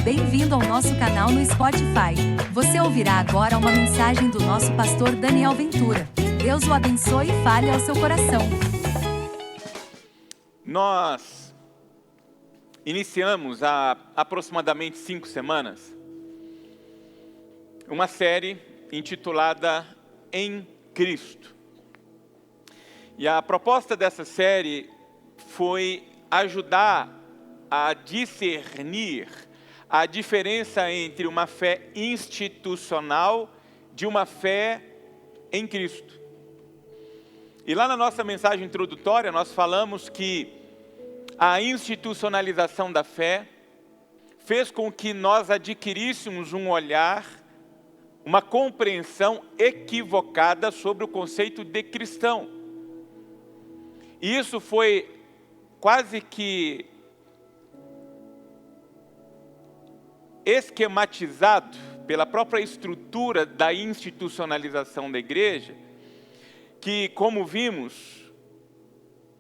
Bem-vindo ao nosso canal no Spotify. Você ouvirá agora uma mensagem do nosso pastor Daniel Ventura. Deus o abençoe e fale ao seu coração. Nós iniciamos há aproximadamente 5 semanas uma série intitulada Em Cristo. E a proposta dessa série foi ajudar a discernir a diferença entre uma fé institucional de uma fé em Cristo. E lá na nossa mensagem introdutória nós falamos que a institucionalização da fé fez com que nós adquiríssemos um olhar, uma compreensão equivocada sobre o conceito de cristão. E isso foi quase que esquematizado pela própria estrutura da institucionalização da igreja, que, como vimos,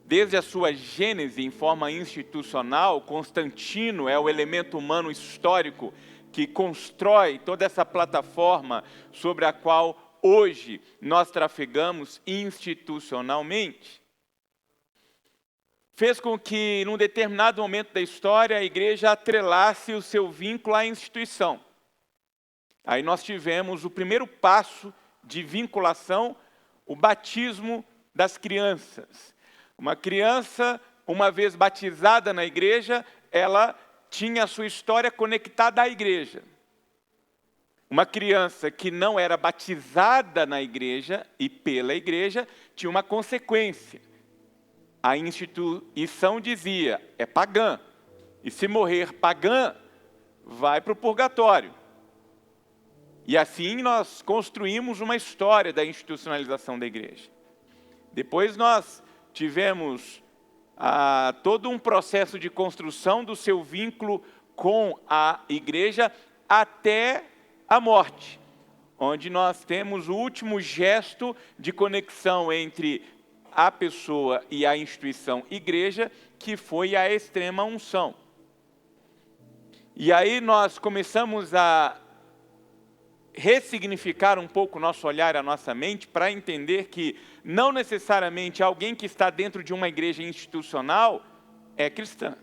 desde a sua gênese em forma institucional, Constantino é o elemento humano histórico que constrói toda essa plataforma sobre a qual hoje nós trafegamos institucionalmente. Fez com que, num determinado momento da história, a igreja atrelasse o seu vínculo à instituição. Aí nós tivemos o primeiro passo de vinculação, o batismo das crianças. Uma criança, uma vez batizada na igreja, ela tinha a sua história conectada à igreja. Uma criança que não era batizada na igreja e pela igreja, tinha uma consequência. A instituição dizia, é pagã, e se morrer pagã, vai para o purgatório. E assim nós construímos uma história da institucionalização da igreja. Depois nós tivemos todo um processo de construção do seu vínculo com a igreja até a morte, onde nós temos o último gesto de conexão entre a pessoa e a instituição igreja, que foi a extrema unção. E aí nós começamos a ressignificar um pouco o nosso olhar, a nossa mente, para entender que não necessariamente alguém que está dentro de uma igreja institucional é cristã.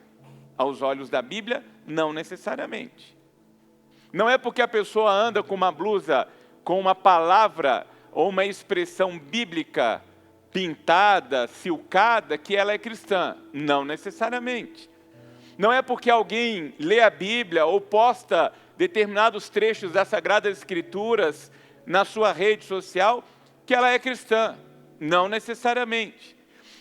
Aos olhos da Bíblia, não necessariamente. Não é porque a pessoa anda com uma blusa, com uma palavra ou uma expressão bíblica pintada, silcada, que ela é cristã. Não necessariamente. Não é porque alguém lê a Bíblia ou posta determinados trechos das Sagradas Escrituras na sua rede social que ela é cristã. Não necessariamente.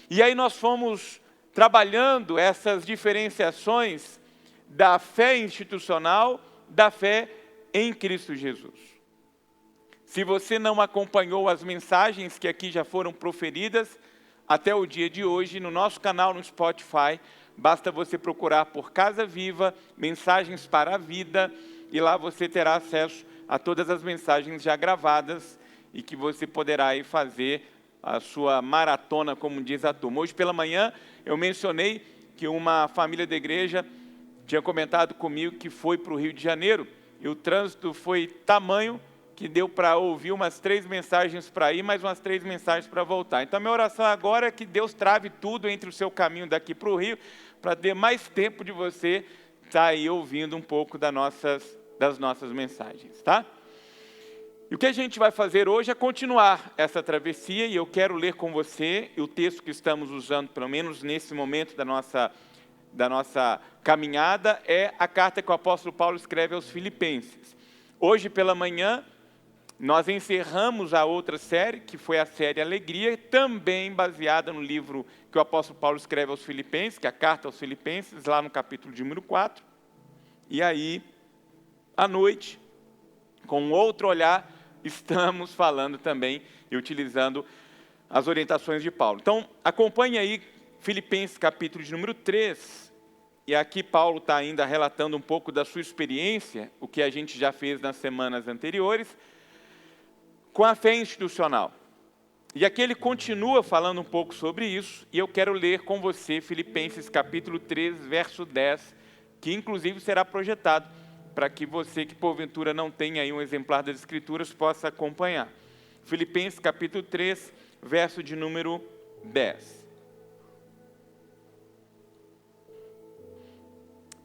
E aí nós fomos trabalhando essas diferenciações da fé institucional, da fé em Cristo Jesus. Se você não acompanhou as mensagens que aqui já foram proferidas, até o dia de hoje, no nosso canal no Spotify, basta você procurar por Casa Viva, Mensagens para a Vida, e lá você terá acesso a todas as mensagens já gravadas e que você poderá aí fazer a sua maratona, como diz a turma. Hoje pela manhã eu mencionei que uma família da igreja tinha comentado comigo que foi para o Rio de Janeiro e o trânsito foi tamanho que deu para ouvir umas 3 mensagens para ir, mais umas 3 mensagens para voltar. Então, a minha oração agora é que Deus trave tudo entre o seu caminho daqui para o Rio, para ter mais tempo de você estar aí ouvindo um pouco das nossas mensagens, tá? E o que a gente vai fazer hoje é continuar essa travessia, e eu quero ler com você o texto que estamos usando, pelo menos nesse momento da nossa caminhada, é a carta que o apóstolo Paulo escreve aos Filipenses. Hoje pela manhã, nós encerramos a outra série, que foi a série Alegria, também baseada no livro que o apóstolo Paulo escreve aos Filipenses, que é a carta aos Filipenses, lá no capítulo de número 4. E aí, à noite, com outro olhar, estamos falando também e utilizando as orientações de Paulo. Então, acompanhe aí Filipenses capítulo de número 3, e aqui Paulo está ainda relatando um pouco da sua experiência, o que a gente já fez nas semanas anteriores, com a fé institucional. E aqui ele continua falando um pouco sobre isso, e eu quero ler com você Filipenses capítulo 3, verso 10, que inclusive será projetado para que você que porventura não tenha aí um exemplar das Escrituras possa acompanhar. Filipenses capítulo 3, verso de número 10.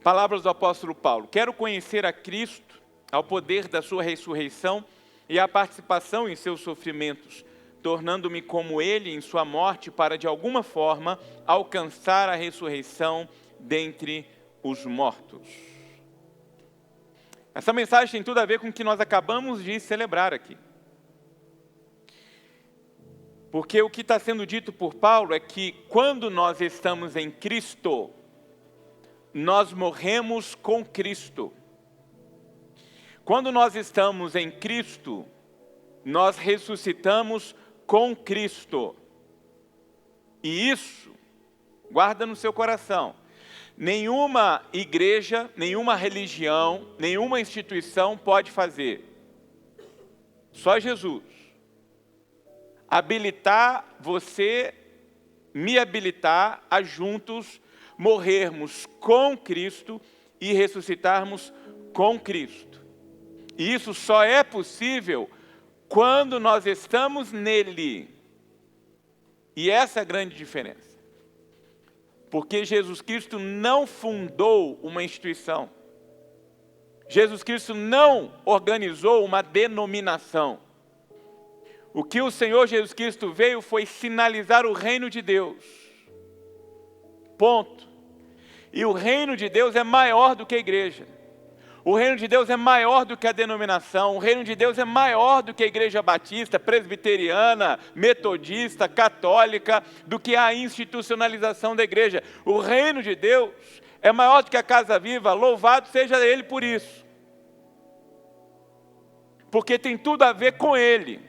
Palavras do apóstolo Paulo. Quero conhecer a Cristo, ao poder da sua ressurreição e a participação em seus sofrimentos, tornando-me como ele em sua morte, para de alguma forma alcançar a ressurreição dentre os mortos. Essa mensagem tem tudo a ver com o que nós acabamos de celebrar aqui. Porque o que está sendo dito por Paulo é que quando nós estamos em Cristo, nós morremos com Cristo. Quando nós estamos em Cristo, nós ressuscitamos com Cristo. E isso, guarda no seu coração, nenhuma igreja, nenhuma religião, nenhuma instituição pode fazer. Só Jesus. Habilitar você, me habilitar a juntos morrermos com Cristo e ressuscitarmos com Cristo. E isso só é possível quando nós estamos nele. E essa é a grande diferença. Porque Jesus Cristo não fundou uma instituição. Jesus Cristo não organizou uma denominação. O que o Senhor Jesus Cristo veio foi sinalizar o reino de Deus. Ponto. E o reino de Deus é maior do que a igreja. O reino de Deus é maior do que a denominação. O reino de Deus é maior do que a igreja batista, presbiteriana, metodista, católica, do que a institucionalização da igreja. O reino de Deus é maior do que a Casa Viva, louvado seja Ele por isso. Porque tem tudo a ver com Ele.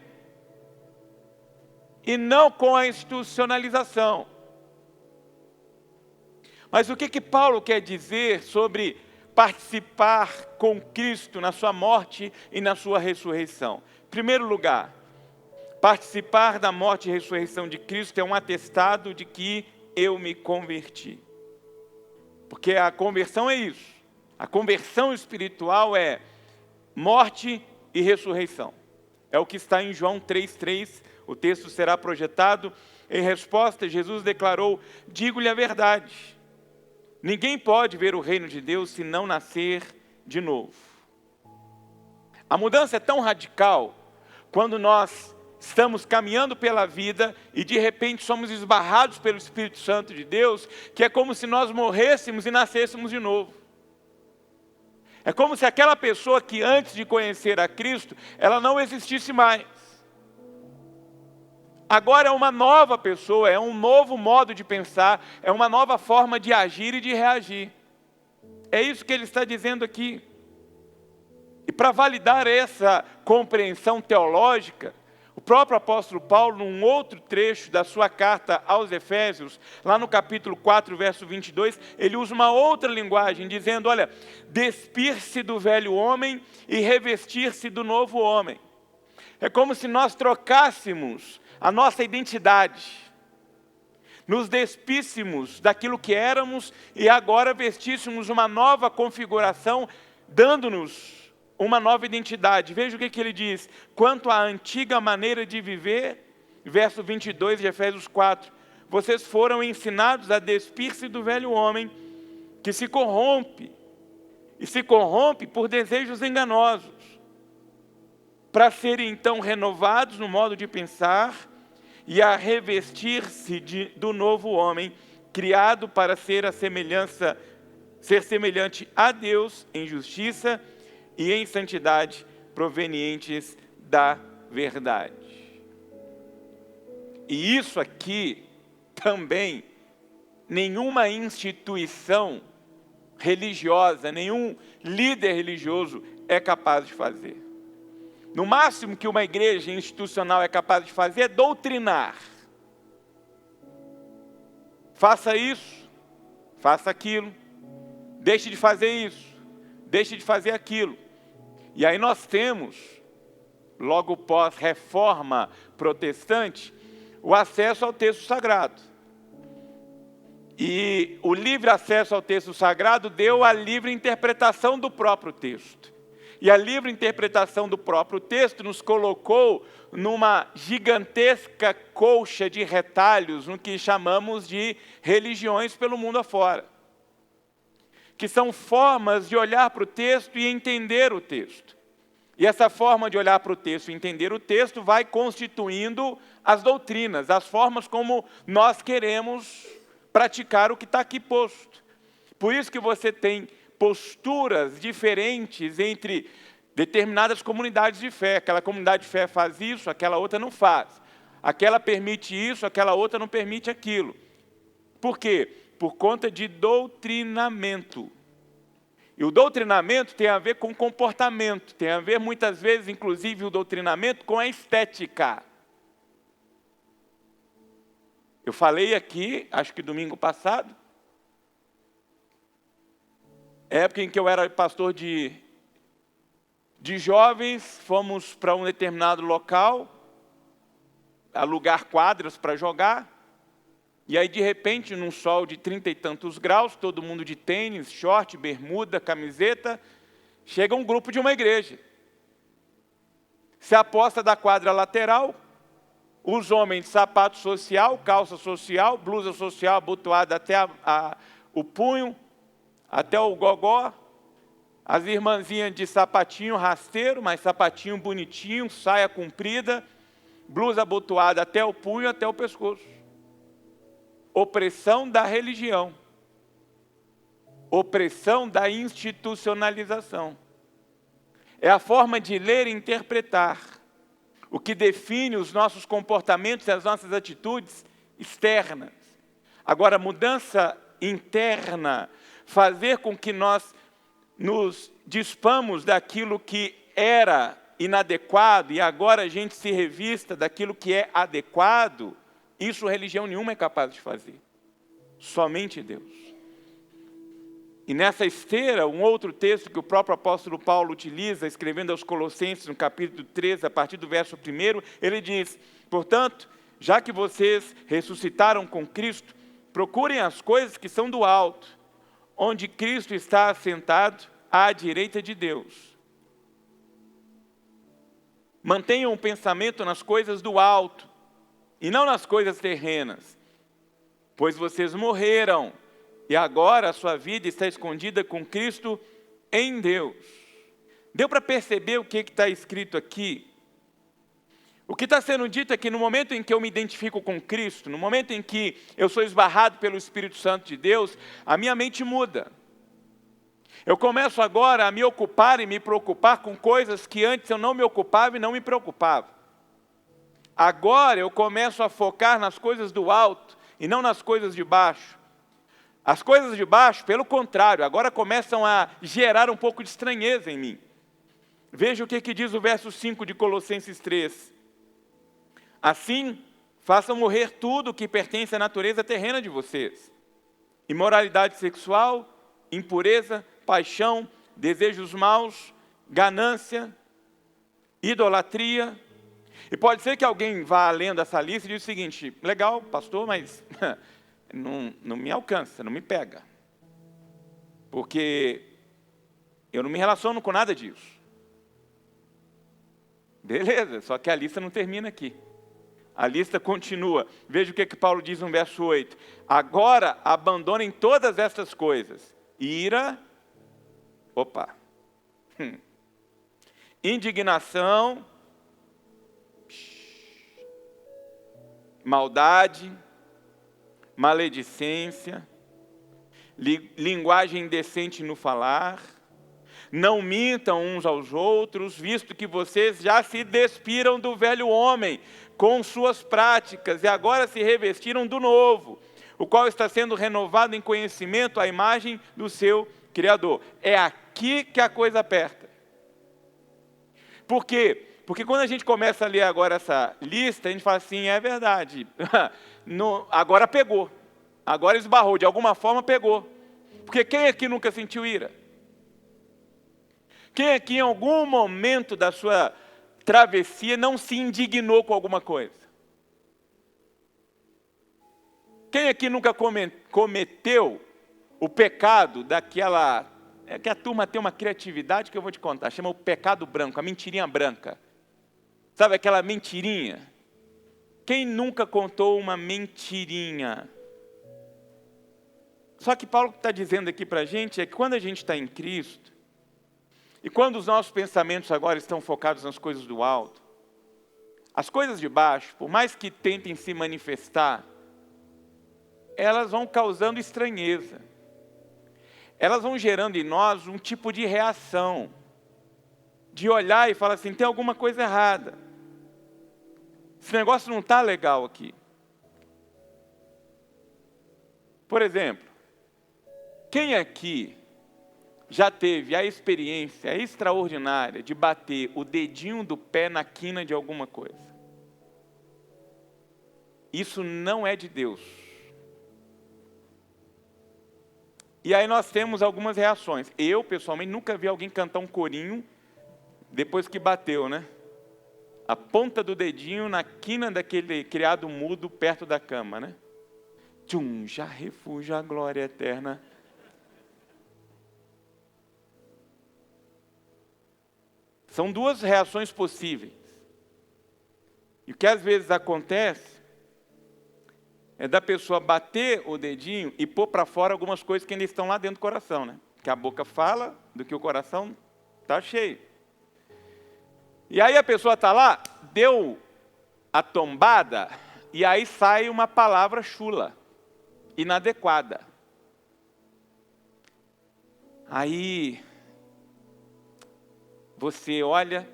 E não com a institucionalização. Mas o que Paulo quer dizer sobre participar com Cristo na sua morte e na sua ressurreição? Em primeiro lugar, participar da morte e ressurreição de Cristo é um atestado de que eu me converti. Porque a conversão é isso. A conversão espiritual é morte e ressurreição. É o que está em João 3,3. O texto será projetado. Em resposta, Jesus declarou: digo-lhe a verdade. Ninguém pode ver o reino de Deus se não nascer de novo. A mudança é tão radical quando nós estamos caminhando pela vida e de repente somos esbarrados pelo Espírito Santo de Deus, que é como se nós morrêssemos e nascêssemos de novo. É como se aquela pessoa que antes de conhecer a Cristo, ela não existisse mais. Agora é uma nova pessoa, é um novo modo de pensar, é uma nova forma de agir e de reagir. É isso que ele está dizendo aqui. E para validar essa compreensão teológica, o próprio apóstolo Paulo, num outro trecho da sua carta aos Efésios, lá no capítulo 4, verso 22, ele usa uma outra linguagem, dizendo, olha, despir-se do velho homem e revestir-se do novo homem. É como se nós trocássemos a nossa identidade, nos despíssemos daquilo que éramos e agora vestíssemos uma nova configuração, dando-nos uma nova identidade. Veja o que ele diz: quanto à antiga maneira de viver, verso 22 de Efésios 4, vocês foram ensinados a despir-se do velho homem, que se corrompe, e se corrompe por desejos enganosos, para serem então renovados no modo de pensar e a revestir-se do novo homem, criado para ser semelhante a Deus em justiça e em santidade, provenientes da verdade. E isso aqui também nenhuma instituição religiosa, nenhum líder religioso é capaz de fazer. No máximo que uma igreja institucional é capaz de fazer é doutrinar. Faça isso, faça aquilo, deixe de fazer isso, deixe de fazer aquilo. E aí nós temos, logo pós-reforma protestante, o acesso ao texto sagrado. E o livre acesso ao texto sagrado deu a livre interpretação do próprio texto. E a livre interpretação do próprio texto nos colocou numa gigantesca colcha de retalhos, no que chamamos de religiões pelo mundo afora, que são formas de olhar para o texto e entender o texto. E essa forma de olhar para o texto e entender o texto vai constituindo as doutrinas, as formas como nós queremos praticar o que está aqui posto. Por isso que você tem posturas diferentes entre determinadas comunidades de fé. Aquela comunidade de fé faz isso, aquela outra não faz. Aquela permite isso, aquela outra não permite aquilo. Por quê? Por conta de doutrinamento. E o doutrinamento tem a ver com comportamento, tem a ver muitas vezes, inclusive, o doutrinamento com a estética. Eu falei aqui, acho que domingo passado, época em que eu era pastor de jovens, fomos para um determinado local, alugar quadras para jogar, e aí de repente, num sol de 30 e tantos graus, todo mundo de tênis, short, bermuda, camiseta, chega um grupo de uma igreja. Se aposta da quadra lateral, os homens de sapato social, calça social, blusa social abotoada até o punho, até o gogó, as irmãzinhas de sapatinho rasteiro, mas sapatinho bonitinho, saia comprida, blusa abotoada até o punho, até o pescoço. Opressão da religião. Opressão da institucionalização. É a forma de ler e interpretar o que define os nossos comportamentos e as nossas atitudes externas. Agora, mudança interna, fazer com que nós nos dispamos daquilo que era inadequado e agora a gente se revista daquilo que é adequado, isso religião nenhuma é capaz de fazer. Somente Deus. E nessa esteira, um outro texto que o próprio apóstolo Paulo utiliza, escrevendo aos Colossenses, no capítulo 13, a partir do verso 1, ele diz: portanto, já que vocês ressuscitaram com Cristo, procurem as coisas que são do alto, onde Cristo está assentado à direita de Deus. Mantenham o pensamento nas coisas do alto, e não nas coisas terrenas, pois vocês morreram, e agora a sua vida está escondida com Cristo em Deus. Deu para perceber o que está escrito aqui? O que está sendo dito é que no momento em que eu me identifico com Cristo, no momento em que eu sou esbarrado pelo Espírito Santo de Deus, a minha mente muda. Eu começo agora a me ocupar e me preocupar com coisas que antes eu não me ocupava e não me preocupava. Agora eu começo a focar nas coisas do alto e não nas coisas de baixo. As coisas de baixo, pelo contrário, agora começam a gerar um pouco de estranheza em mim. Veja o que diz o verso 5 de Colossenses 3. Assim, façam morrer tudo o que pertence à natureza terrena de vocês. Imoralidade sexual, impureza, paixão, desejos maus, ganância, idolatria. E pode ser que alguém vá lendo essa lista e diga o seguinte: legal, pastor, mas não me alcança, não me pega. Porque eu não me relaciono com nada disso. Beleza, só que a lista não termina aqui. A lista continua. Veja o que Paulo diz no verso 8. Agora abandonem todas estas coisas: ira, indignação, maldade, maledicência, linguagem indecente no falar. Não mintam uns aos outros, visto que vocês já se despiram do velho homem com suas práticas e agora se revestiram do novo, o qual está sendo renovado em conhecimento à imagem do seu Criador. É aqui que a coisa aperta. Por quê? Porque quando a gente começa a ler agora essa lista, a gente fala assim: é verdade, agora pegou, agora esbarrou, de alguma forma pegou. Porque quem aqui nunca sentiu ira? Quem aqui em algum momento da sua travessia não se indignou com alguma coisa? Quem aqui nunca cometeu o pecado daquela... É que a turma tem uma criatividade que eu vou te contar. Chama o pecado branco, a mentirinha branca. Sabe aquela mentirinha? Quem nunca contou uma mentirinha? Só que Paulo está dizendo aqui para a gente é que quando a gente está em Cristo, e quando os nossos pensamentos agora estão focados nas coisas do alto, as coisas de baixo, por mais que tentem se manifestar, elas vão causando estranheza. Elas vão gerando em nós um tipo de reação, de olhar e falar assim, tem alguma coisa errada. Esse negócio não está legal aqui. Por exemplo, quem aqui já teve a experiência extraordinária de bater o dedinho do pé na quina de alguma coisa? Isso não é de Deus. E aí nós temos algumas reações. Eu, pessoalmente, nunca vi alguém cantar um corinho depois que bateu, né? A ponta do dedinho na quina daquele criado mudo perto da cama, né? Tchum, já refúgio a glória eterna. São duas reações possíveis. E o que às vezes acontece é da pessoa bater o dedinho e pôr para fora algumas coisas que ainda estão lá dentro do coração, né? Que a boca fala do que o coração está cheio. E aí a pessoa está lá, deu a tombada, e aí sai uma palavra chula, inadequada. Aí você olha,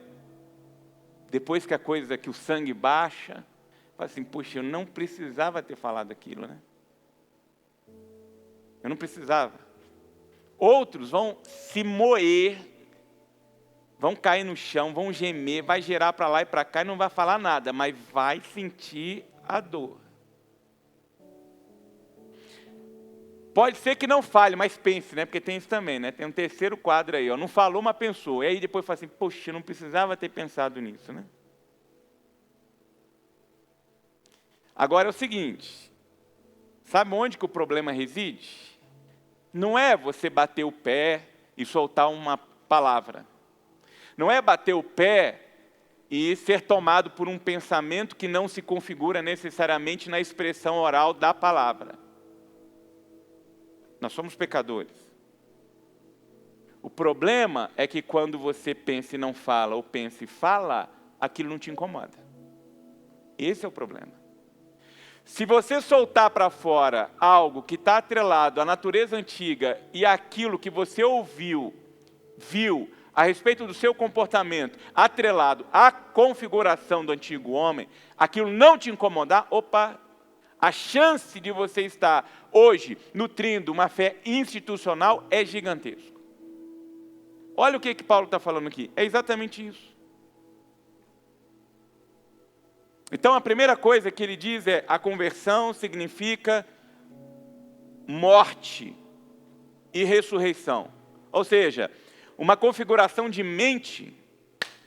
depois que o sangue baixa, fala assim, puxa, eu não precisava ter falado aquilo, né? Eu não precisava. Outros vão se moer, vão cair no chão, vão gemer, vai gerar para lá e para cá e não vai falar nada, mas vai sentir a dor. Pode ser que não fale, mas pense, né? Porque tem isso também, né? Tem um terceiro quadro aí, ó. Não falou, mas pensou. E aí depois fala assim, poxa, eu não precisava ter pensado nisso, né? Agora é o seguinte, sabe onde que o problema reside? Não é você bater o pé e soltar uma palavra. Não é bater o pé e ser tomado por um pensamento que não se configura necessariamente na expressão oral da palavra. Nós somos pecadores. O problema é que quando você pensa e não fala, ou pensa e fala, aquilo não te incomoda. Esse é o problema. Se você soltar para fora algo que está atrelado à natureza antiga e aquilo que você ouviu, viu, a respeito do seu comportamento, atrelado à configuração do antigo homem, aquilo não te incomodar, opa, a chance de você estar hoje nutrindo uma fé institucional é gigantesco. Olha o que Paulo está falando aqui, é exatamente isso. Então a primeira coisa que ele diz é, a conversão significa morte e ressurreição. Ou seja, uma configuração de mente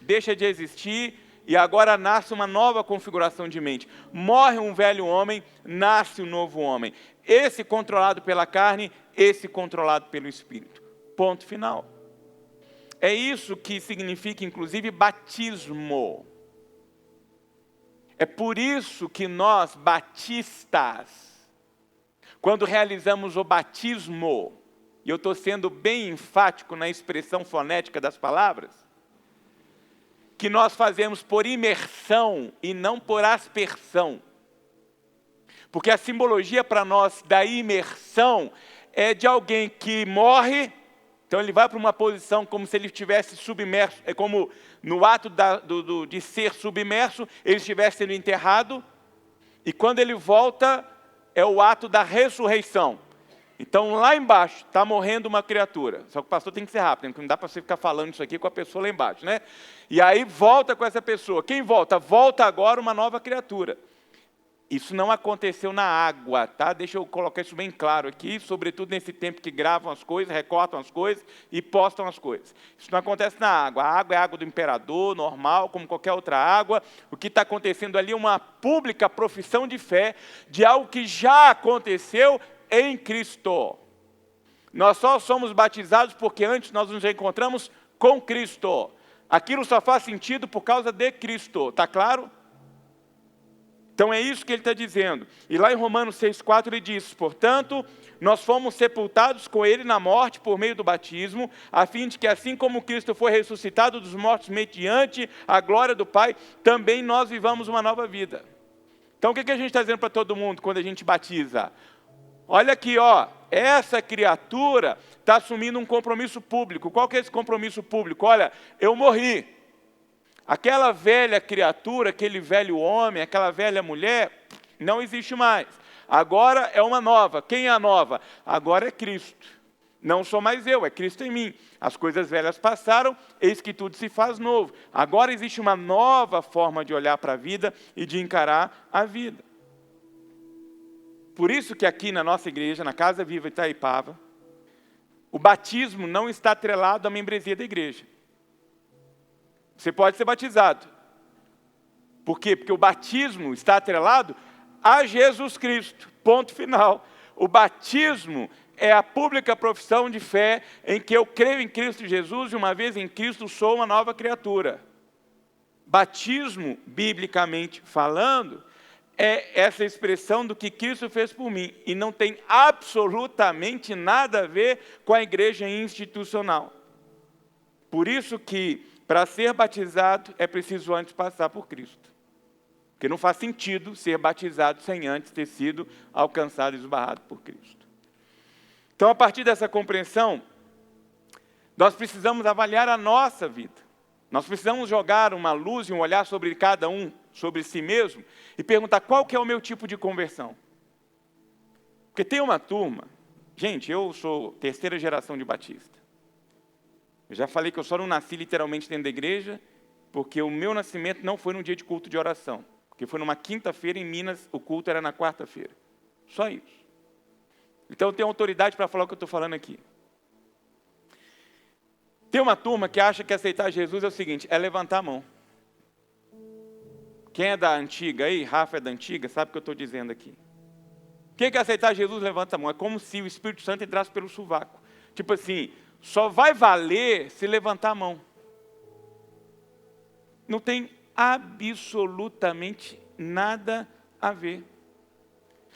deixa de existir e agora nasce uma nova configuração de mente. Morre um velho homem, nasce um novo homem. Esse controlado pela carne, esse controlado pelo Espírito. Ponto final. É isso que significa, inclusive, batismo. É por isso que nós, batistas, quando realizamos o batismo, e eu estou sendo bem enfático na expressão fonética das palavras, que nós fazemos por imersão e não por aspersão. Porque a simbologia para nós da imersão é de alguém que morre, então ele vai para uma posição como se ele estivesse submerso, é como no ato de ser submerso, ele estivesse sendo enterrado, e quando ele volta, é o ato da ressurreição. Então lá embaixo está morrendo uma criatura, só que o pastor tem que ser rápido, porque não dá para você ficar falando isso aqui com a pessoa lá embaixo, né? E aí volta com essa pessoa, quem volta? Volta agora uma nova criatura. Isso não aconteceu na água, tá? Deixa eu colocar isso bem claro aqui, sobretudo nesse tempo que gravam as coisas, recortam as coisas e postam as coisas. Isso não acontece na água. A água é água do imperador, normal, como qualquer outra água. O que está acontecendo ali é uma pública profissão de fé de algo que já aconteceu em Cristo. Nós só somos batizados porque antes nós nos encontramos com Cristo. Aquilo só faz sentido por causa de Cristo, está claro? Então é isso que ele está dizendo. E lá em Romanos 6,4 ele diz: portanto, nós fomos sepultados com ele na morte por meio do batismo, a fim de que assim como Cristo foi ressuscitado dos mortos mediante a glória do Pai, também nós vivamos uma nova vida. Então o que a gente está dizendo para todo mundo quando a gente batiza? Olha aqui, ó, essa criatura está assumindo um compromisso público. Qual que é esse compromisso público? Olha, eu morri. Aquela velha criatura, aquele velho homem, aquela velha mulher, não existe mais. Agora é uma nova. Quem é a nova? Agora é Cristo. Não sou mais eu, é Cristo em mim. As coisas velhas passaram, eis que tudo se faz novo. Agora existe uma nova forma de olhar para a vida e de encarar a vida. Por isso que aqui na nossa igreja, na Casa Viva Itaipava, o batismo não está atrelado à membresia da igreja. Você pode ser batizado. Por quê? Porque o batismo está atrelado a Jesus Cristo. Ponto final. O batismo é a pública profissão de fé em que eu creio em Cristo Jesus e uma vez em Cristo sou uma nova criatura. Batismo, biblicamente falando, é essa expressão do que Cristo fez por mim. E não tem absolutamente nada a ver com a igreja institucional. Por isso que para ser batizado, é preciso antes passar por Cristo. Porque não faz sentido ser batizado sem antes ter sido alcançado e esbarrado por Cristo. Então, a partir dessa compreensão, nós precisamos avaliar a nossa vida. Nós precisamos jogar uma luz e um olhar sobre cada um, sobre si mesmo, e perguntar qual que é o meu tipo de conversão. Porque tem uma turma, gente, eu sou terceira geração de batista. Eu já falei que eu só não nasci literalmente dentro da igreja, porque o meu nascimento não foi num dia de culto de oração. Porque foi numa quinta-feira em Minas, o culto era na quarta-feira. Só isso. Então eu tenho autoridade para falar o que eu estou falando aqui. Tem uma turma que acha que aceitar Jesus é o seguinte, é levantar a mão. Quem é da antiga aí, Rafa é da antiga, sabe o que eu estou dizendo aqui. Quem quer aceitar Jesus, levanta a mão. É como se o Espírito Santo entrasse pelo sovaco. Tipo assim, só vai valer se levantar a mão. Não tem absolutamente nada a ver.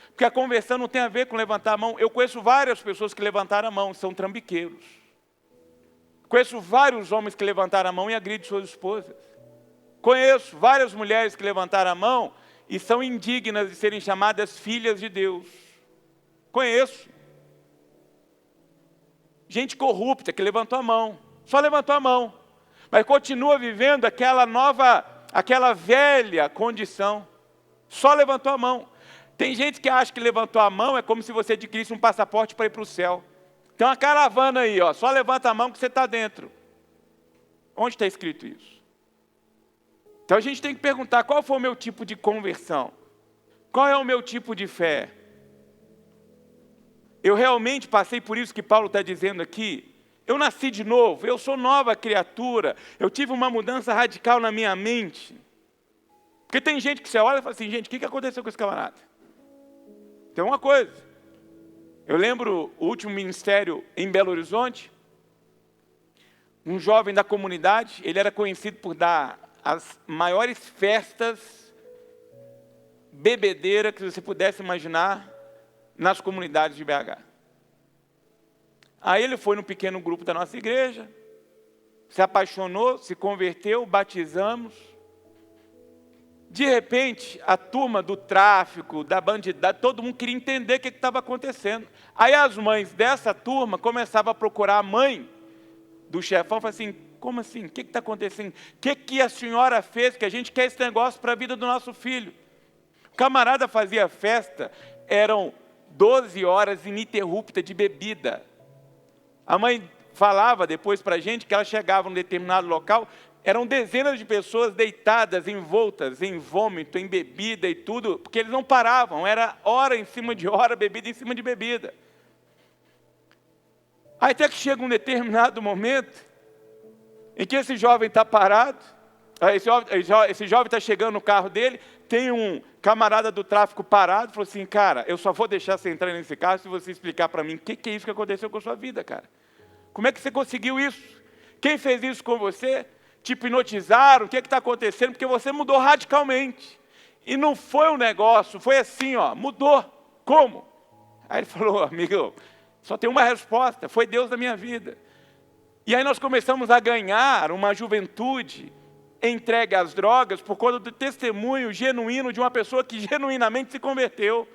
Porque a conversão não tem a ver com levantar a mão. Eu conheço várias pessoas que levantaram a mão, são trambiqueiros. Conheço vários homens que levantaram a mão e agridem suas esposas. Conheço várias mulheres que levantaram a mão e são indignas de serem chamadas filhas de Deus. Conheço. Gente corrupta que levantou a mão, só levantou a mão, mas continua vivendo aquela velha condição, só levantou a mão. Tem gente que acha que levantou a mão é como se você adquirisse um passaporte para ir para o céu. Tem uma caravana aí, ó, só levanta a mão que você está dentro. Onde está escrito isso? Então a gente tem que perguntar, qual foi o meu tipo de conversão? Qual é o meu tipo de fé? Eu realmente passei por isso que Paulo está dizendo aqui. Eu nasci de novo, eu sou nova criatura. Eu tive uma mudança radical na minha mente. Porque tem gente que você olha e fala assim, gente, o que aconteceu com esse camarada? Tem uma coisa. Eu lembro o último ministério em Belo Horizonte. Um jovem da comunidade, ele era conhecido por dar as maiores festas, bebedeira que você pudesse imaginar, nas comunidades de BH. Aí ele foi no pequeno grupo da nossa igreja, se apaixonou, se converteu, batizamos. De repente, a turma do tráfico, da bandidagem, todo mundo queria entender o que estava acontecendo. Aí as mães dessa turma começavam a procurar a mãe do chefão, falaram assim, como assim? O que está acontecendo? O que a senhora fez? Que a gente quer esse negócio para a vida do nosso filho. O camarada fazia festa, eram 12 horas ininterruptas de bebida. A mãe falava depois para a gente que ela chegava num determinado local, eram dezenas de pessoas deitadas, envoltas em vômito, em bebida e tudo, porque eles não paravam, era hora em cima de hora, bebida em cima de bebida. Aí até que chega um determinado momento, em que esse jovem está parado, esse jovem está chegando no carro dele, tem um camarada do tráfico parado, falou assim, cara, eu só vou deixar você entrar nesse carro se você explicar para mim o que é isso que aconteceu com a sua vida, cara. Como é que você conseguiu isso? Quem fez isso com você? Te hipnotizaram? O que está acontecendo? Porque você mudou radicalmente. E não foi um negócio, foi assim, ó, mudou. Como? Aí ele falou, amigo, só tem uma resposta, foi Deus na minha vida. E aí nós começamos a ganhar uma juventude entregue às drogas por conta do testemunho genuíno de uma pessoa que genuinamente se converteu.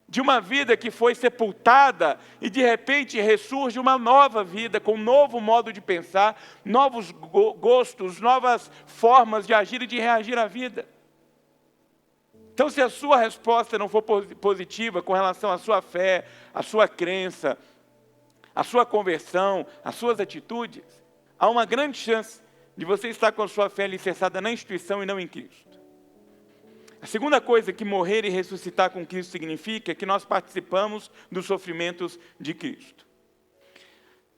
De uma vida que foi sepultada e de repente ressurge uma nova vida, com um novo modo de pensar, novos gostos, novas formas de agir e de reagir à vida. Então, se a sua resposta não for positiva com relação à sua fé, à sua crença, à sua conversão, às suas atitudes, há uma grande chance de você estar com a sua fé alicerçada na instituição e não em Cristo. A segunda coisa que morrer e ressuscitar com Cristo significa é que nós participamos dos sofrimentos de Cristo.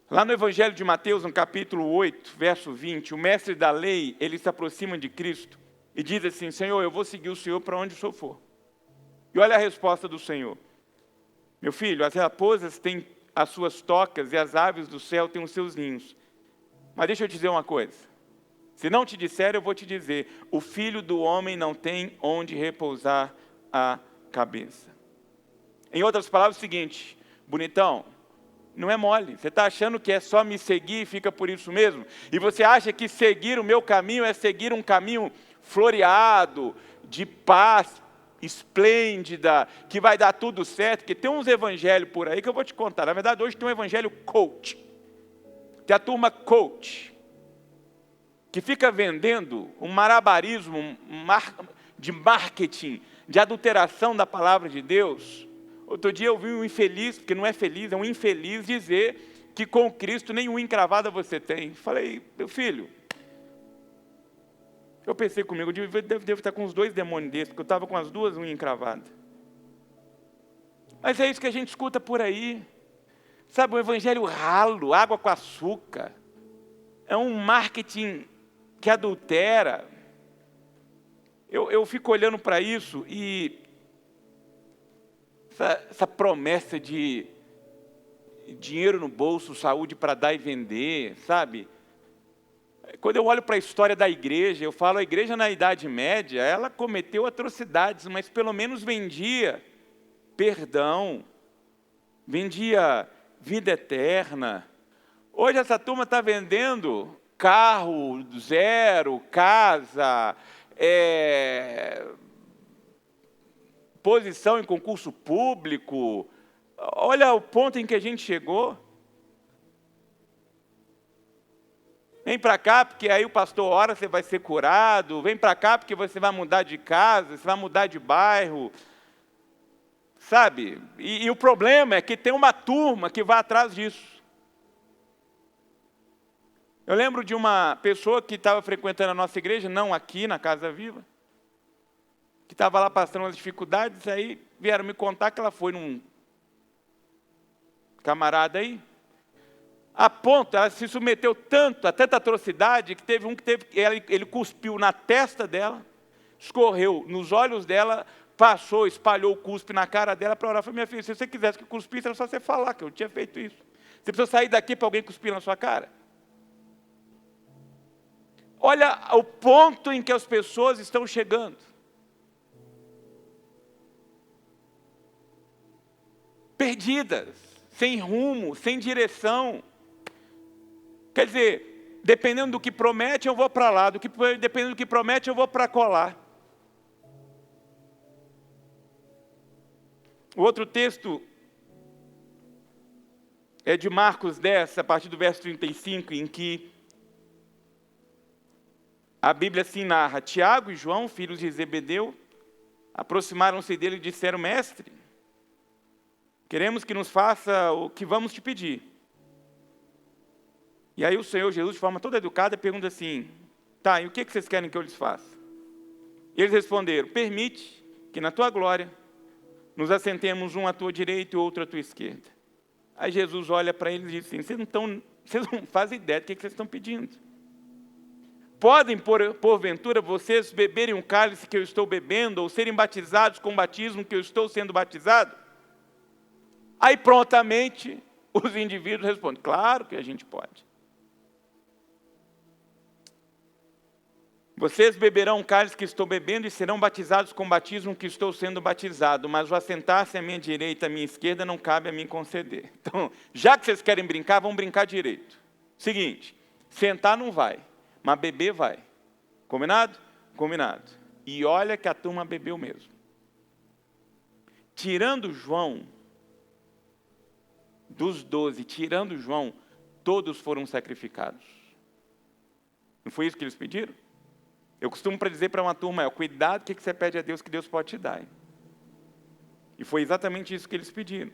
Lá no Evangelho de Mateus, no capítulo 8, verso 20, o mestre da lei, ele se aproxima de Cristo e diz assim, Senhor, eu vou seguir o Senhor para onde o Senhor for. E olha a resposta do Senhor. Meu filho, as raposas têm as suas tocas e as aves do céu têm os seus ninhos. Mas deixa eu te dizer uma coisa. Se não te disser, eu vou te dizer, o Filho do Homem não tem onde repousar a cabeça. Em outras palavras, é o seguinte, bonitão, não é mole. Você está achando que é só me seguir e fica por isso mesmo? E você acha que seguir o meu caminho é seguir um caminho floreado, de paz esplêndida, que vai dar tudo certo? Porque tem uns evangelhos por aí que eu vou te contar. Na verdade, hoje tem um evangelho coach, que é a turma coach, que fica vendendo um malabarismo de marketing, de adulteração da palavra de Deus. Outro dia eu vi um infeliz, porque não é feliz, é um infeliz, dizer que com Cristo nenhuma encravada você tem. Falei, meu filho, eu pensei comigo, eu devo estar com uns 2 demônios desses, porque eu estava com as 2 unhas encravadas. Mas é isso que a gente escuta por aí. Sabe, um evangelho ralo, água com açúcar. É um marketing que adultera. Eu fico olhando para isso e essa promessa de dinheiro no bolso, saúde para dar e vender, sabe? Quando eu olho para a história da igreja, eu falo, a igreja na Idade Média, ela cometeu atrocidades, mas pelo menos vendia perdão, vendia vida eterna. Hoje essa turma está vendendo carro zero, casa, posição em concurso público. Olha o ponto em que a gente chegou. Vem para cá, porque aí o pastor ora, você vai ser curado. Vem para cá, porque você vai mudar de casa, você vai mudar de bairro. Sabe? E o problema é que tem uma turma que vai atrás disso. Eu lembro de uma pessoa que estava frequentando a nossa igreja, não aqui na Casa Viva, que estava lá passando as dificuldades, aí vieram me contar que ela foi num camarada aí, a ponto, ela se submeteu tanto, a tanta atrocidade, que teve um que ele cuspiu na testa dela, escorreu nos olhos dela, passou, espalhou o cuspe na cara dela para orar. Falei, minha filha, se você quisesse que cuspisse, era só você falar que eu tinha feito isso. Você precisa sair daqui para alguém cuspir na sua cara? Olha o ponto em que as pessoas estão chegando. Perdidas, sem rumo, sem direção. Quer dizer, dependendo do que promete, eu vou para lá. Dependendo do que promete, eu vou para colar. O outro texto é de Marcos 10, a partir do verso 35, em que a Bíblia assim narra, Tiago e João, filhos de Zebedeu, aproximaram-se dele e disseram, mestre, queremos que nos faça o que vamos te pedir. E aí o Senhor Jesus, de forma toda educada, pergunta assim, tá, e o que vocês querem que eu lhes faça? E eles responderam, permite que na tua glória nos assentemos um à tua direita e outro à tua esquerda. Aí Jesus olha para eles e diz assim, vocês não fazem ideia do que vocês estão pedindo. Podem, porventura, vocês beberem um cálice que eu estou bebendo, ou serem batizados com o batismo que eu estou sendo batizado? Aí prontamente os indivíduos respondem, claro que a gente pode. Vocês beberão o cálice que estou bebendo e serão batizados com o batismo que estou sendo batizado, mas o assentar-se à minha direita e à minha esquerda não cabe a mim conceder. Então, já que vocês querem brincar, vamos brincar direito. Seguinte, sentar não vai, mas beber vai. Combinado? Combinado. E olha que a turma bebeu mesmo. Tirando João, dos 12, tirando João, todos foram sacrificados. Não foi isso que eles pediram? Eu costumo dizer para uma turma, cuidado o que você pede a Deus que Deus pode te dar. Hein? E foi exatamente isso que eles pediram.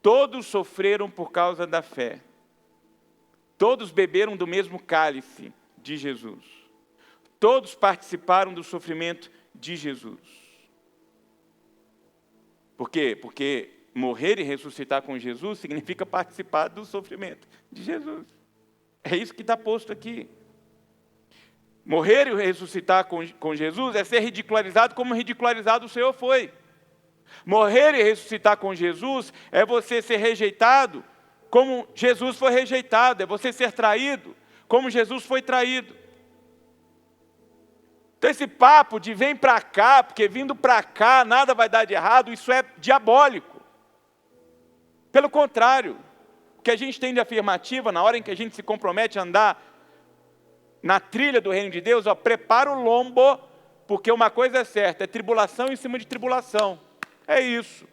Todos sofreram por causa da fé. Todos beberam do mesmo cálice de Jesus. Todos participaram do sofrimento de Jesus. Por quê? Porque morrer e ressuscitar com Jesus significa participar do sofrimento de Jesus. É isso que está posto aqui. Morrer e ressuscitar com Jesus é ser ridicularizado como ridicularizado o Senhor foi. Morrer e ressuscitar com Jesus é você ser rejeitado como Jesus foi rejeitado, é você ser traído como Jesus foi traído. Então esse papo de vem para cá, porque vindo para cá nada vai dar de errado, isso é diabólico. Pelo contrário, o que a gente tem de afirmativa na hora em que a gente se compromete a andar na trilha do reino de Deus, prepara o lombo, porque uma coisa é certa, é tribulação em cima de tribulação. É isso.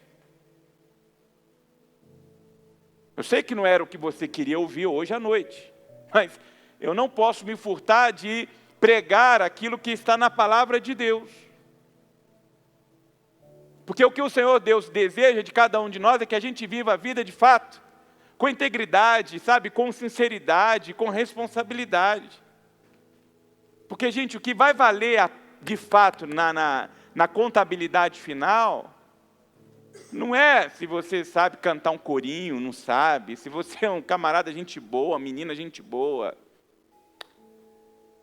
Eu sei que não era o que você queria ouvir hoje à noite, mas eu não posso me furtar de pregar aquilo que está na palavra de Deus. Porque o que o Senhor Deus deseja de cada um de nós é que a gente viva a vida de fato, com integridade, sabe, com sinceridade, com responsabilidade. Porque, gente, o que vai valer de fato na contabilidade final, não é se você sabe cantar um corinho, não sabe, se você é um camarada gente boa, menina gente boa,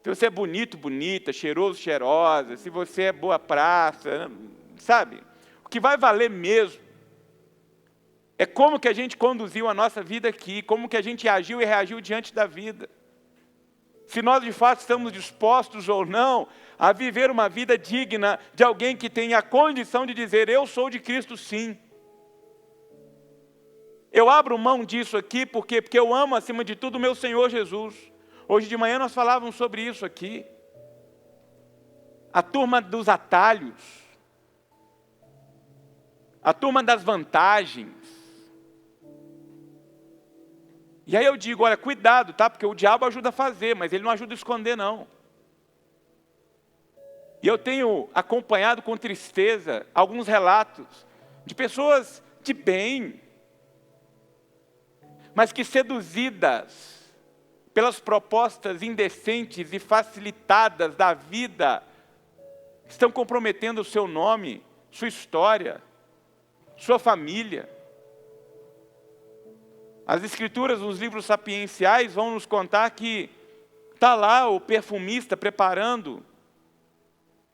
se você é bonito, bonita, cheiroso, cheirosa, se você é boa praça, sabe? O que vai valer mesmo é como que a gente conduziu a nossa vida aqui, como que a gente agiu e reagiu diante da vida. Se nós de fato estamos dispostos ou não a viver uma vida digna de alguém que tem a condição de dizer, eu sou de Cristo sim. Eu abro mão disso aqui, porque eu amo acima de tudo o meu Senhor Jesus. Hoje de manhã nós falávamos sobre isso aqui. A turma dos atalhos. A turma das vantagens. E aí eu digo, olha, cuidado, tá? Porque o diabo ajuda a fazer, mas ele não ajuda a esconder, não. E eu tenho acompanhado com tristeza alguns relatos de pessoas de bem, mas que seduzidas pelas propostas indecentes e facilitadas da vida, estão comprometendo o seu nome, sua história, sua família. As escrituras, nos livros sapienciais, vão nos contar que está lá o perfumista preparando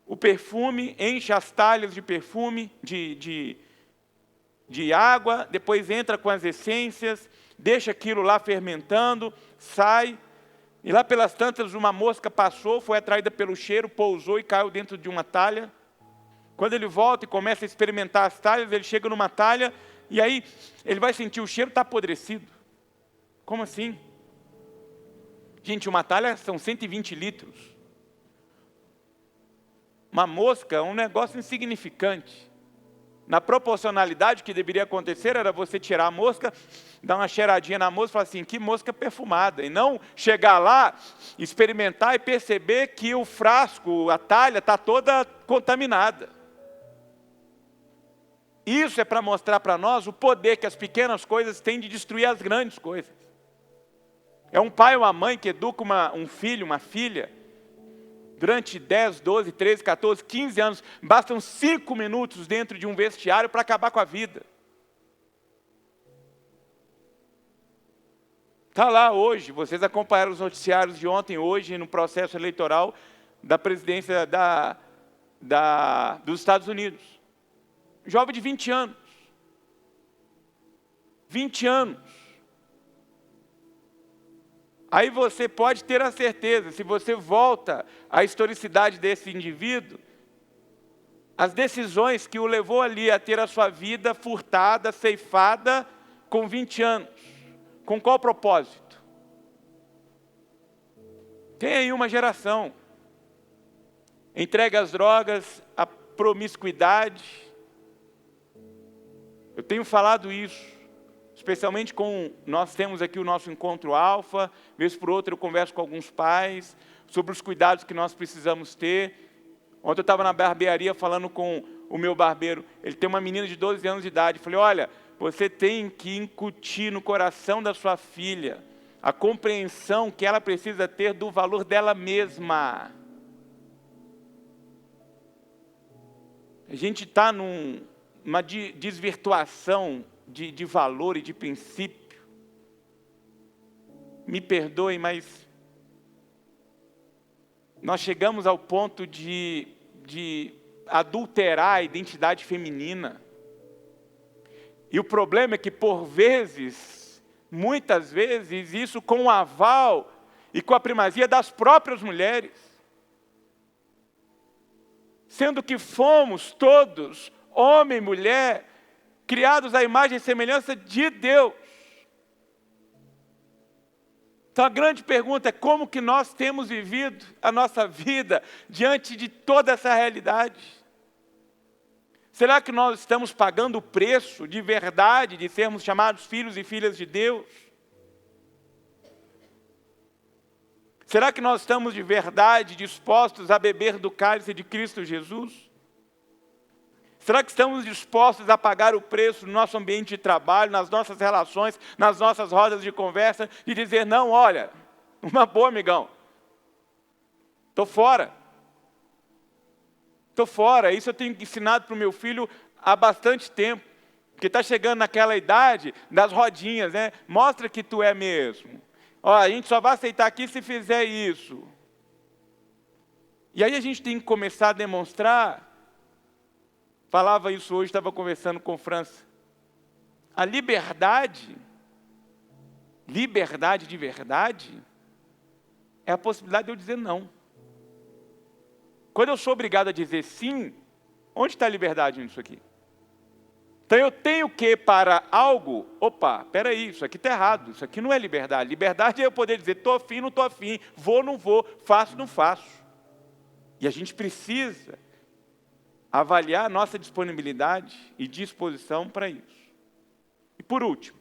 o perfume, enche as talhas de perfume, de água, depois entra com as essências, deixa aquilo lá fermentando, sai, e lá pelas tantas uma mosca passou, foi atraída pelo cheiro, pousou e caiu dentro de uma talha. Quando ele volta e começa a experimentar as talhas, ele chega numa talha, e aí ele vai sentir o cheiro está apodrecido. Como assim? Gente, uma talha são 120 litros. Uma mosca é um negócio insignificante. Na proporcionalidade que deveria acontecer era você tirar a mosca, dar uma cheiradinha na mosca e falar assim, que mosca perfumada. E não chegar lá, experimentar e perceber que o frasco, a talha está toda contaminada. Isso é para mostrar para nós o poder que as pequenas coisas têm de destruir as grandes coisas. É um pai ou uma mãe que educa um filho, uma filha, durante 10, 12, 13, 14, 15 anos. Bastam 5 minutos dentro de um vestiário para acabar com a vida. Está lá hoje, vocês acompanharam os noticiários de ontem, hoje, no processo eleitoral da presidência dos Estados Unidos. Jovem de 20 anos. 20 anos. Aí você pode ter a certeza, se você volta à historicidade desse indivíduo, as decisões que o levou ali a ter a sua vida furtada, ceifada, com 20 anos. Com qual propósito? Tem aí uma geração entregue às drogas, à promiscuidade. Eu tenho falado isso, especialmente nós temos aqui o nosso encontro alfa, vez por outra eu converso com alguns pais, sobre os cuidados que nós precisamos ter. Ontem eu estava na barbearia falando com o meu barbeiro, ele tem uma menina de 12 anos de idade, falei, olha, você tem que incutir no coração da sua filha a compreensão que ela precisa ter do valor dela mesma. A gente está numa desvirtuação de valor e de princípio. Me perdoem, mas nós chegamos ao ponto de adulterar a identidade feminina. E o problema é que, por vezes, muitas vezes, isso com o aval e com a primazia das próprias mulheres. Sendo que fomos todos, homem e mulher, criados à imagem e semelhança de Deus. Então a grande pergunta é como que nós temos vivido a nossa vida diante de toda essa realidade? Será que nós estamos pagando o preço de verdade de sermos chamados filhos e filhas de Deus? Será que nós estamos de verdade dispostos a beber do cálice de Cristo Jesus? Será que estamos dispostos a pagar o preço no nosso ambiente de trabalho, nas nossas relações, nas nossas rodas de conversa, e dizer, não, olha, uma boa, amigão, estou fora. Estou fora, isso eu tenho ensinado para o meu filho há bastante tempo, porque está chegando naquela idade das rodinhas, né? Mostra que tu é mesmo. Ó, a gente só vai aceitar aqui se fizer isso. E aí a gente tem que começar a demonstrar, falava isso hoje, estava conversando com França, a liberdade de verdade, é a possibilidade de eu dizer não. Quando eu sou obrigado a dizer sim, onde está a liberdade nisso aqui? Então eu tenho que para algo, opa, peraí, isso aqui está errado, isso aqui não é liberdade. Liberdade é eu poder dizer, estou afim, não estou afim, vou, não vou, faço, não faço. E a gente precisa avaliar a nossa disponibilidade e disposição para isso. E por último,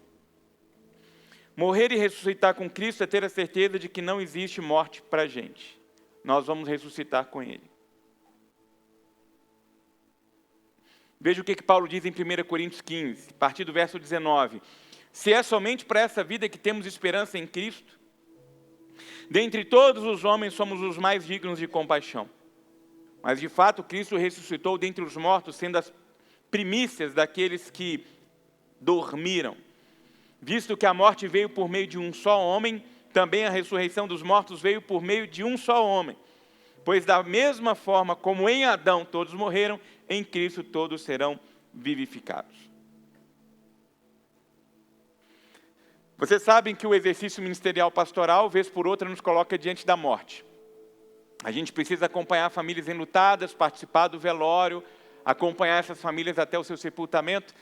morrer e ressuscitar com Cristo é ter a certeza de que não existe morte para a gente. Nós vamos ressuscitar com Ele. Veja o que Paulo diz em 1 Coríntios 15, a partir do verso 19. Se é somente para essa vida que temos esperança em Cristo, dentre todos os homens somos os mais dignos de compaixão. Mas de fato Cristo ressuscitou dentre os mortos, sendo as primícias daqueles que dormiram. Visto que a morte veio por meio de um só homem, também a ressurreição dos mortos veio por meio de um só homem. Pois da mesma forma como em Adão todos morreram, em Cristo todos serão vivificados. Vocês sabem que o exercício ministerial pastoral, vez por outra, nos coloca diante da morte. A gente precisa acompanhar famílias enlutadas, participar do velório, acompanhar essas famílias até o seu sepultamento.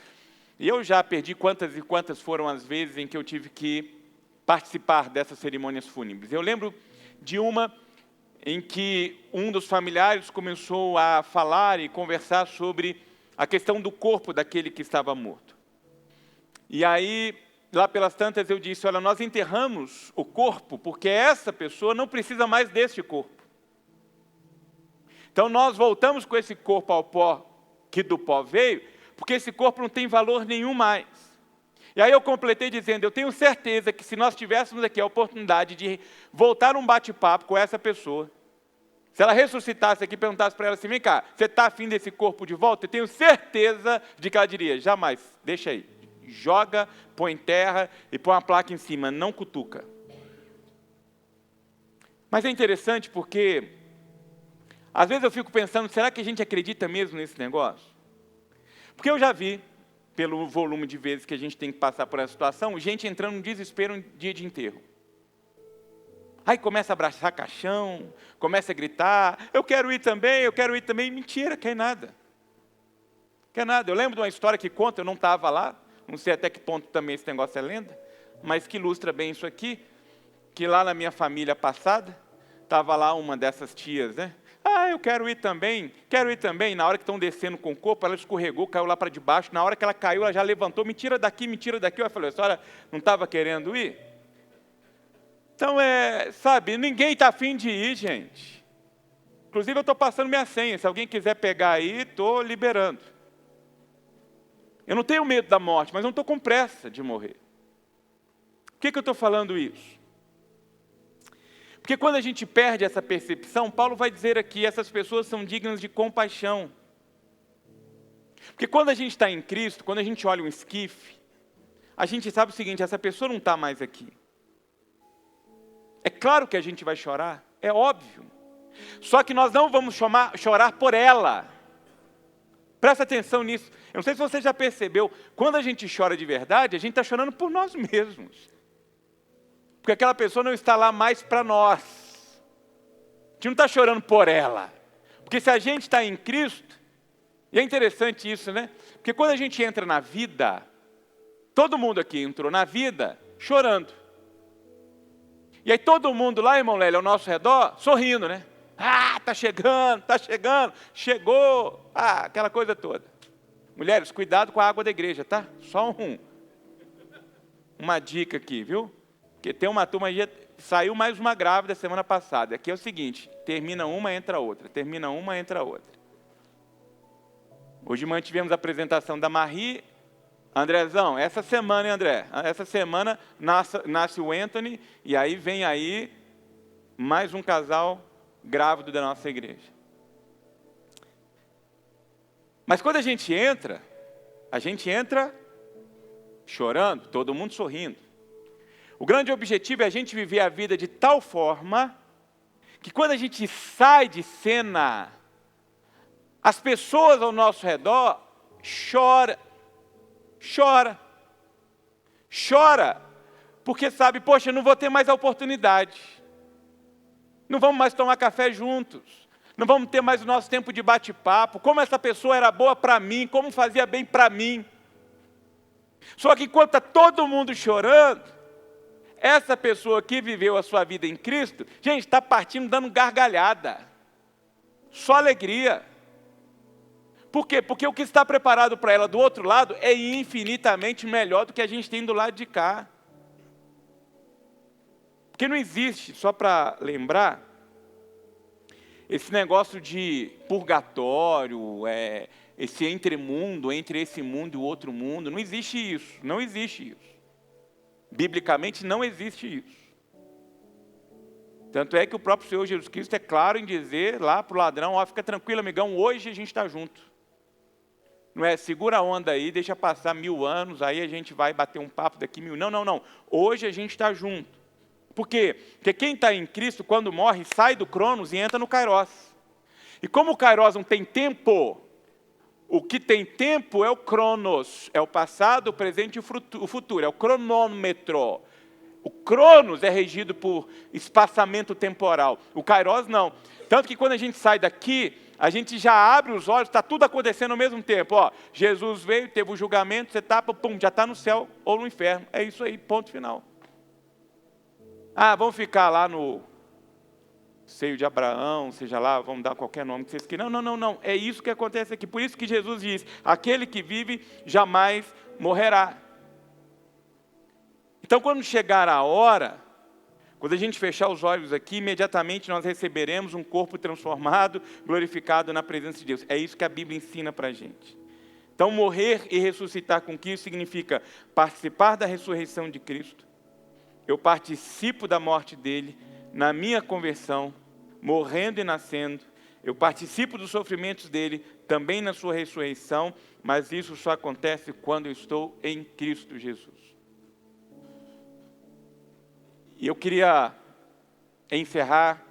E eu já perdi quantas e quantas foram as vezes em que eu tive que participar dessas cerimônias fúnebres. Eu lembro de uma em que um dos familiares começou a falar e conversar sobre a questão do corpo daquele que estava morto. E aí, lá pelas tantas, eu disse, olha, nós enterramos o corpo porque essa pessoa não precisa mais deste corpo. Então nós voltamos com esse corpo ao pó que do pó veio, porque esse corpo não tem valor nenhum mais. E aí eu completei dizendo, eu tenho certeza que se nós tivéssemos aqui a oportunidade de voltar um bate-papo com essa pessoa, se ela ressuscitasse aqui e perguntasse para ela assim, vem cá, você está afim desse corpo de volta? Eu tenho certeza de que ela diria, jamais, deixa aí. Joga, põe em terra e põe uma placa em cima, não cutuca. Mas é interessante porque, às vezes eu fico pensando, será que a gente acredita mesmo nesse negócio? Porque eu já vi, pelo volume de vezes que a gente tem que passar por essa situação, gente entrando no desespero um dia de enterro. Aí começa a abraçar caixão, começa a gritar, eu quero ir também. Mentira, quer nada. Quer nada. Eu lembro de uma história que conta, eu não estava lá, não sei até que ponto também esse negócio é lenda, mas que ilustra bem isso aqui, que lá na minha família passada, estava lá uma dessas tias, né? Eu quero ir também. Na hora que estão descendo com o corpo, ela escorregou, caiu lá para debaixo. Na hora que ela caiu, ela já levantou, me tira daqui. Eu falei, a senhora não estava querendo ir? Então, ninguém está afim de ir, gente. Inclusive, eu estou passando minha senha. Se alguém quiser pegar aí, estou liberando. Eu não tenho medo da morte, mas não estou com pressa de morrer. Por que eu estou falando isso? Porque quando a gente perde essa percepção, Paulo vai dizer aqui, essas pessoas são dignas de compaixão. Porque quando a gente está em Cristo, quando a gente olha um esquife, a gente sabe o seguinte, essa pessoa não está mais aqui. É claro que a gente vai chorar, é óbvio. Só que nós não vamos chorar por ela. Presta atenção nisso. Eu não sei se você já percebeu, quando a gente chora de verdade, a gente está chorando por nós mesmos. Porque aquela pessoa não está lá mais para nós. A gente não está chorando por ela. Porque se a gente está em Cristo, e é interessante isso, né? Porque quando a gente entra na vida, todo mundo aqui entrou na vida chorando. E aí todo mundo lá, irmão Lélio, ao nosso redor, sorrindo, né? Tá chegando, chegou, aquela coisa toda. Mulheres, cuidado com a água da igreja, tá? Só uma dica aqui, viu? Porque tem uma turma aí, saiu mais uma grávida semana passada. Aqui é o seguinte, termina uma, entra outra. Hoje de manhã tivemos a apresentação da Marie. Andrezão, essa semana, hein, André? Essa semana nasce o Anthony, e aí vem aí mais um casal grávido da nossa igreja. Mas quando a gente entra chorando, todo mundo sorrindo. O grande objetivo é a gente viver a vida de tal forma que quando a gente sai de cena, as pessoas ao nosso redor choram, porque sabe, poxa, eu não vou ter mais a oportunidade, não vamos mais tomar café juntos, não vamos ter mais o nosso tempo de bate-papo, como essa pessoa era boa para mim, como fazia bem para mim. Só que enquanto está todo mundo chorando, essa pessoa que viveu a sua vida em Cristo, gente, está partindo dando gargalhada, só alegria. Por quê? Porque o que está preparado para ela do outro lado é infinitamente melhor do que a gente tem do lado de cá. Porque não existe, só para lembrar, esse negócio de purgatório, esse entremundo, entre esse mundo e o outro mundo, não existe isso. Biblicamente não existe isso. Tanto é que o próprio Senhor Jesus Cristo é claro em dizer lá para o ladrão, fica tranquilo, amigão, hoje a gente está junto. Não é, segura a onda aí, deixa passar 1000 anos, aí a gente vai bater um papo daqui 1000. Não. Hoje a gente está junto. Por quê? Porque quem está em Cristo, quando morre, sai do Cronos e entra no Kairos. E como o Kairos não tem tempo, o que tem tempo é o Cronos, é o passado, o presente e o futuro, é o cronômetro. O Cronos é regido por espaçamento temporal, o Kairos não. Tanto que quando a gente sai daqui, a gente já abre os olhos, está tudo acontecendo ao mesmo tempo. Jesus veio, teve o julgamento, você tapa, já está no céu ou no inferno. É isso aí, ponto final. Vamos ficar lá no seio de Abraão, seja lá, vamos dar qualquer nome que vocês queiram. Não. É isso que acontece aqui. Por isso que Jesus diz, aquele que vive jamais morrerá. Então, quando chegar a hora, quando a gente fechar os olhos aqui, imediatamente nós receberemos um corpo transformado, glorificado na presença de Deus. É isso que a Bíblia ensina para a gente. Então, morrer e ressuscitar com Cristo significa participar da ressurreição de Cristo. Eu participo da morte dele na minha conversão, morrendo e nascendo. Eu participo dos sofrimentos dele também na sua ressurreição, mas isso só acontece quando eu estou em Cristo Jesus. E eu queria encerrar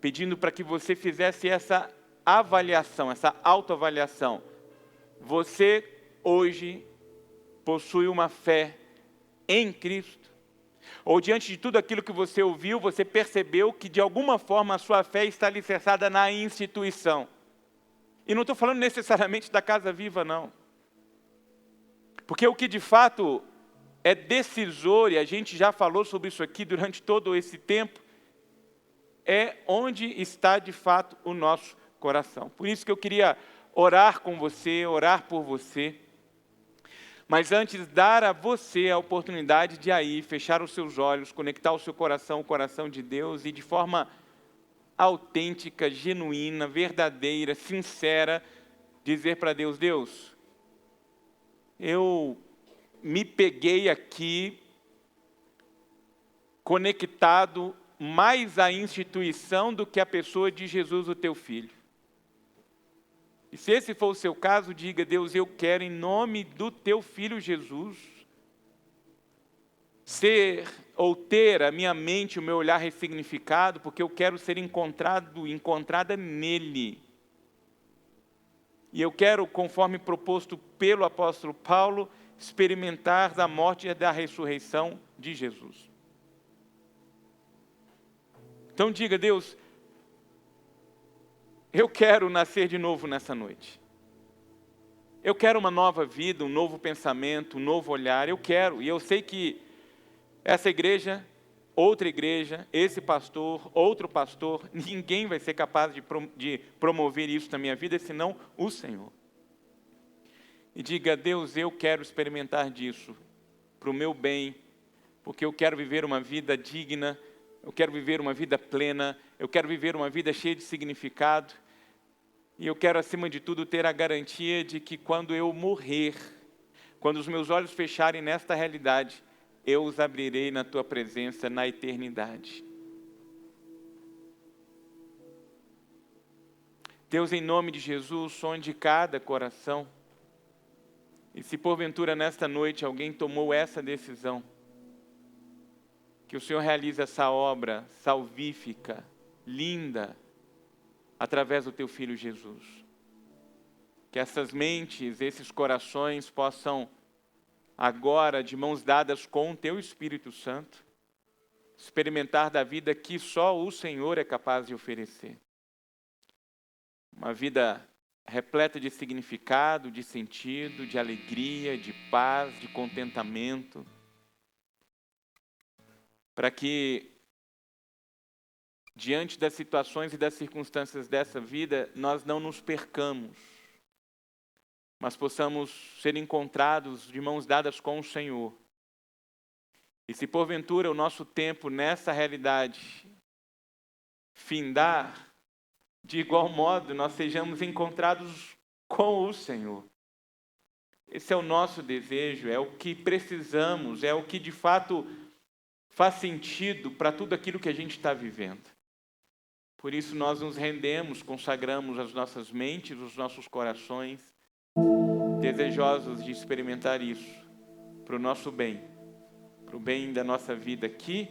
pedindo para que você fizesse essa avaliação, essa autoavaliação. Você hoje possui uma fé em Cristo? Ou diante de tudo aquilo que você ouviu, você percebeu que de alguma forma a sua fé está alicerçada na instituição? E não estou falando necessariamente da Casa Viva, não. Porque o que de fato é decisor, e a gente já falou sobre isso aqui durante todo esse tempo, é onde está de fato o nosso coração. Por isso que eu queria orar com você, orar por você. Mas antes, dar a você a oportunidade de aí fechar os seus olhos, conectar o seu coração ao coração de Deus e de forma autêntica, genuína, verdadeira, sincera, dizer para Deus: Deus, eu me peguei aqui conectado mais à instituição do que à pessoa de Jesus, o teu Filho. E se esse for o seu caso, diga: Deus, eu quero, em nome do teu Filho Jesus, ser ou ter a minha mente, o meu olhar ressignificado, porque eu quero ser encontrada nele. E eu quero, conforme proposto pelo apóstolo Paulo, experimentar da morte e da ressurreição de Jesus. Então diga: Deus, eu quero nascer de novo nessa noite. Eu quero uma nova vida, um novo pensamento, um novo olhar. Eu quero, e eu sei que essa igreja, outra igreja, esse pastor, outro pastor, ninguém vai ser capaz de promover isso na minha vida, senão o Senhor. E diga: Deus, eu quero experimentar disso, para o meu bem, porque eu quero viver uma vida digna, eu quero viver uma vida plena, eu quero viver uma vida cheia de significado, e eu quero, acima de tudo, ter a garantia de que quando eu morrer, quando os meus olhos fecharem nesta realidade, eu os abrirei na tua presença na eternidade. Deus, em nome de Jesus, sonde cada coração. E se porventura nesta noite alguém tomou essa decisão, que o Senhor realize essa obra salvífica, linda, através do teu Filho Jesus. Que essas mentes, esses corações possam agora, de mãos dadas com o teu Espírito Santo, experimentar da vida que só o Senhor é capaz de oferecer. Uma vida repleta de significado, de sentido, de alegria, de paz, de contentamento, para que, diante das situações e das circunstâncias dessa vida, nós não nos percamos, mas possamos ser encontrados de mãos dadas com o Senhor. E se porventura o nosso tempo nessa realidade findar, de igual modo nós sejamos encontrados com o Senhor. Esse é o nosso desejo, é o que precisamos, é o que de fato faz sentido para tudo aquilo que a gente está vivendo. Por isso nós nos rendemos, consagramos as nossas mentes, os nossos corações, desejosos de experimentar isso, para o nosso bem, para o bem da nossa vida aqui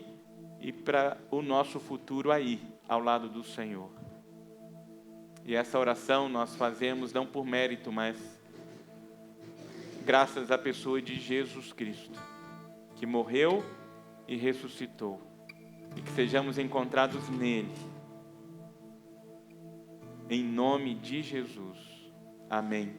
e para o nosso futuro aí, ao lado do Senhor. E essa oração nós fazemos não por mérito, mas graças à pessoa de Jesus Cristo, que morreu e ressuscitou, e que sejamos encontrados nele. Em nome de Jesus. Amém.